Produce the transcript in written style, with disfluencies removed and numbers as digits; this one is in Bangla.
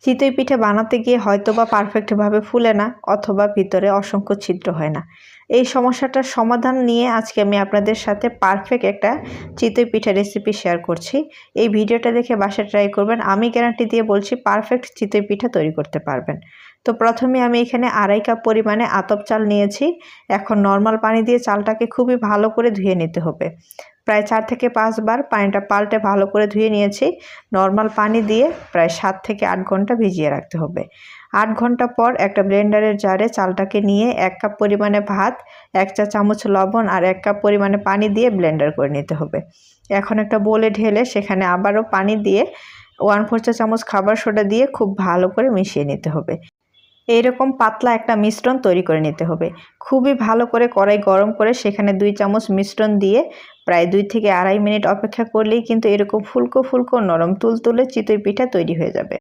চিতই পিঠা বানাতে গিয়ে হয়তোবা পারফেক্টভাবে ফুলে না অথবা ভিতরে অসংখ্য ছিদ্র হয় না। এই সমস্যাটার সমাধান নিয়ে আজকে আমি আপনাদের সাথে পারফেক্ট একটা চিতই পিঠা রেসিপি শেয়ার করছি। এই ভিডিওটা দেখে বাসায় ট্রাই করবেন। আমি গ্যারান্টি দিয়ে বলছি পারফেক্ট চিতই পিঠা তৈরি করতে পারবেন। তো প্রথমে আমি এখানে 2.5 কাপ পরিমাণে আতপ চাল নিয়েছি। এখন নর্মাল পানি দিয়ে চালটাকে খুবই ভালো করে ধুয়ে নিতে হবে। প্রায় 4 থেকে 5 বার পানিটা পাল্টে ভালো করে ধুয়ে নিয়েছি। নর্মাল পানি দিয়ে প্রায় 7 থেকে 8 ঘন্টা ভিজিয়ে রাখতে হবে। 8 ঘন্টা পর একটা ব্লেন্ডারের জারে চালটাকে নিয়ে 1 কাপ পরিমাণে ভাত, 1 চা চামচ লবণ আর 1 কাপ পরিমাণে পানি দিয়ে ব্লেন্ডার করে নিতে হবে। এখন একটা বোলে ঢেলে সেখানে আবারও পানি দিয়ে 1/4 চা চামচ খাবার সোডা দিয়ে খুব ভালো করে মিশিয়ে নিতে হবে। এইরকম পাতলা একটা মিশ্রণ তৈরি করে নিতে হবে। খুবই ভালো করে কড়াই গরম করে সেখানে 2 চামচ মিশ্রণ দিয়ে প্রায় 2 থেকে 2.5 মিনিট অপেক্ষা করলেই কিন্তু এরকম ফুলকো ফুলকো নরম তুলতুলে চিতই পিঠা তৈরি হয়ে যাবে।